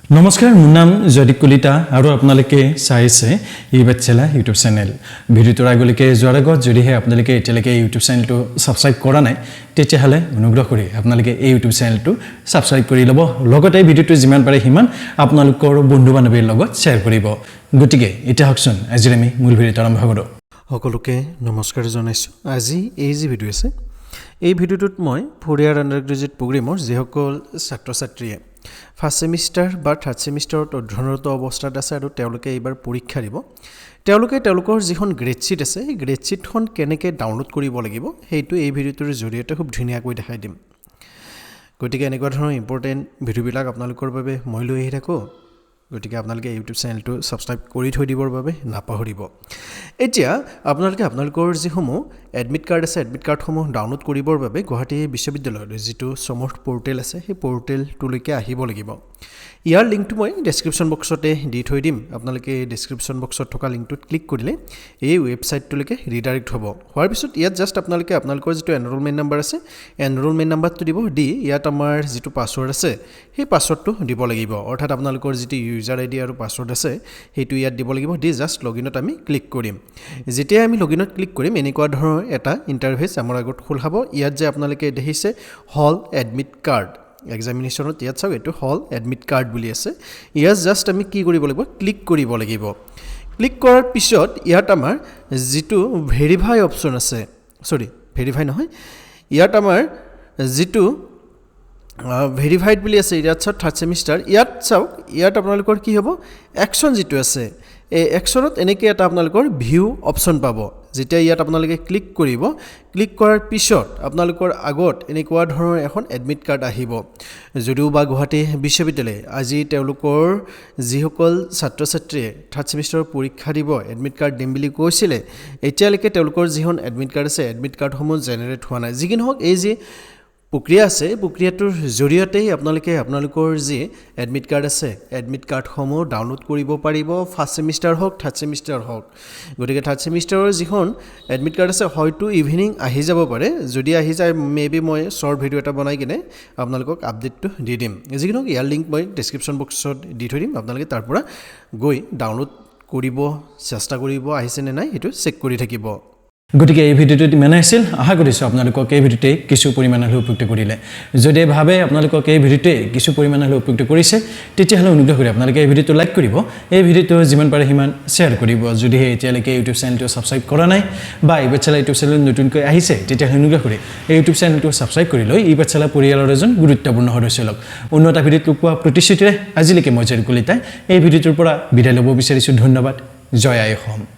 নমস্কাৰ মোৰ নাম জয়দীপ কলিতা আৰু আপোনালোকে চাইছে E-Pathshala ইউটিউব চেনেল ভিডিওটোৰ আগলৈকে যোৱাৰ আগত যদিহে আপোনালোকে এতিয়ালৈকে ইউটিউব চেনেলটো সাবস্ক্ৰাইব কৰা নাই তেতিয়াহলে অনুগ্ৰহ কৰি আপোনালোকে এই ইউটিউব চেনেলটো সাবস্ক্ৰাইব কৰি লব লগতে ভিডিওটো যিমান পাৰে হিমান আপোনালোকৰ বন্ধু বান্ধৱীৰ লগত শ্বেয়াৰ কৰিব গতিকে এতিয়া হকচোন আজি আমি মূল ভিডিওটো আৰম্ভ কৰো সকলোকে নমস্কাৰ জনাইছো আজি এই যে ভিডিও আছে এই ভিডিওটোত মই 4 ইয়াৰ আন্ডাৰগ্ৰেজুৱেট প্ৰগ্ৰামৰ যিসকল ছাত্ৰ-ছাত্ৰীয়ে ফাৰ্স্ট সেমিস্টাৰ বা থাৰ্ড সেমিস্টাৰত অধ্যয়নৰত অৱস্থাত আছে আৰু তেওঁলোকে এইবাৰ পৰীক্ষা দিব তেওঁলোকৰ যিখন গ্ৰেড শীট আছে এই গ্ৰেড শীটখন কেনেকৈ ডাউনলোড কৰিব লাগিব সেইটো এই ভিডিওটোৰ জৰিয়তে খুব ধুনীয়াকৈ দেখাই দিম গতিকে এনেকুৱা ধৰণৰ ইম্পৰ্টেন্ট ভিডিওবিলাক আপোনালোকৰ বাবে মই লৈ আহি থাকো গতিকে আপোনালোকে ইউটিউব চেনেলটো সাবস্ক্ৰাইব কৰি থৈ দিবৰ বাবে নাপাহৰিব এতিয়া আপোনালোকে আপোনালোকৰ যিসমূহ এডমিট কাৰ্ড আছে এডমিট কাৰ্ডসমূহ ডাউনলোড কৰিবৰ বাবে গুৱাহাটী বিশ্ববিদ্যালয়ৰ যিটো সমৰ্থ পোৰ্টেল আছে সেই পোৰ্টেলটোলৈকে আহিব লাগিব ইয়াৰ লিংকটো মই ডেসক্ৰিপচন বক্সতে দি থৈ দিম আপোনালোকে ডেসক্ৰিপচন বক্সত থকা লিংকটোত ক্লিক কৰিলে এই ৱেবছাইটটোলৈকে ৰিডাইৰেক্ট হ'ব হোৱাৰ পিছত ইয়াত জাস্ট আপোনালোকে আপোনালোকৰ যিটো এনৰোলমেন্ট নাম্বাৰ আছে এনৰোলমেন্ট নাম্বাৰটো দিব দি ইয়াত আমাৰ যিটো পাছৱৰ্ড আছে সেই পাছৱৰ্ডটো দিব লাগিব অৰ্থাৎ আপোনালোকৰ যিটো ইউজাৰ আইডি আৰু পাছৱৰ্ড আছে সেইটো ইয়াত দিব লাগিব দি জাস্ট লগইনত আমি ক্লিক কৰিম যেতিয়া আমি লগইনত ক্লিক কৰিম এনেকুৱা ধৰণৰ এটা ইন্টাৰফেস আমাৰ আগত খোল খাব ইয়াত যে আপোনালোকে দেখিছে হল এডমিট কাৰ্ড এক্সামিনেশ্যনত ইয়াত চাও এটো হল এডমিট কাৰ্ড বুলি আছে ইয়াত জাস্ট আমি কি কৰিব লাগিব ক্লিক কৰিব লাগিব ক্লিক কৰাৰ পিছত ইয়াত আমাৰ যিটো ভেৰিফাই অপচন আছে সৰি ভেৰিফাই নহয় ইয়াত আমাৰ যিটো ভেৰিফাইড বুলি আছে ইয়াত চাও থাৰ্ড সেমিস্টাৰ ইয়াত চাও ইয়াত আপোনালোকৰ কি হ'ব একচন যিটো আছে এই একচনত এনেকৈ এটা আপোনালোকৰ ভিউ অপচন পাব যেতিয়া ইয়াত আপোনালোকে ক্লিক কৰিব ক্লিক কৰাৰ পিছত আপোনালোকৰ আগত এনেকুৱা ধৰণৰ এখন এডমিট কাৰ্ড আহিব যদিও বা গুৱাহাটী বিশ্ববিদ্যালয় আজি তেওঁলোকৰ যিসকল ছাত্ৰ-ছাত্ৰীয়ে থাৰ্ড সেমিস্টাৰৰ পৰীক্ষা দিব এডমিট কাৰ্ড দিম বুলি কৈছিলে এতিয়ালৈকে তেওঁলোকৰ যিখন এডমিট কাৰ্ড আছে এডমিট কাৰ্ডসমূহ জেনেৰেট হোৱা নাই যিকিন হওক এই যে প্ৰক্ৰিয়া আছে প্ৰক্ৰিয়াটোৰ জৰিয়তে আপোনালোকৰ যি এডমিট কাৰ্ড আছে এডমিট কাৰ্ডসমূহ ডাউনলোড কৰিব পাৰিব ফাৰ্স্ট সেমিস্টাৰ হওক থাৰ্ড সেমিস্টাৰ হওক গতিকে থাৰ্ড সেমিস্টাৰৰ যিখন এডমিট কাৰ্ড আছে হয়তো ইভিনিং আহি যাব পাৰে যদি আহি যায় মেবি মই শৰ্ট ভিডিও এটা বনাই কিনে আপোনালোকক আপডেটটো দি দিম যিকিনো ইয়াৰ লিংক মই ডেসক্ৰিপচন বক্সত দি থৈ দিম আপোনালোকে তাৰ পৰা গৈ ডাউনলোড কৰিব চেষ্টা কৰিব আহিছে নে নাই সেইটো চেক কৰি থাকিব গতিকে এই ভিডিওটো মানে আছিল আশা কৰিছো আপোনালোকক এই ভিডিওতে কিছু পৰিমাণে উপযুক্ত কৰিলে যদি ভাবে আপোনালোকক এই ভিডিওতে কিছু পৰিমাণে উপযুক্ত কৰিছে তেতিয়াহলে অনুগ্ৰহ কৰি আপোনালোকে এই ভিডিওটো লাইক কৰিব এই ভিডিওটো যিমান পাৰে হিমান শেয়াৰ কৰিব যদি এতিয়ালৈকে ইউটিউব চেনেলটো সাবস্ক্ৰাইব কৰা নাই বা E-Pathshala ইউটিউব চেনেল নতুনকৈ আহিছে তেতিয়াহলে অনুগ্ৰহ কৰি এই ইউটিউব চেনেলটো সাবস্ক্ৰাইব কৰি লৈ E-Pathshala পৰিয়ালৰ এজন গুৰুত্বপূৰ্ণ সদস্য লওক উন্নত ভিডিওটো পোৱা প্ৰতিশ্ৰুতিৰে আজিলৈকে মই জয়দীপ কলিতাই এই ভিডিওটোৰ পৰা বিদায় ল'ব বিচাৰিছো ধন্যবাদ জয় আই অসম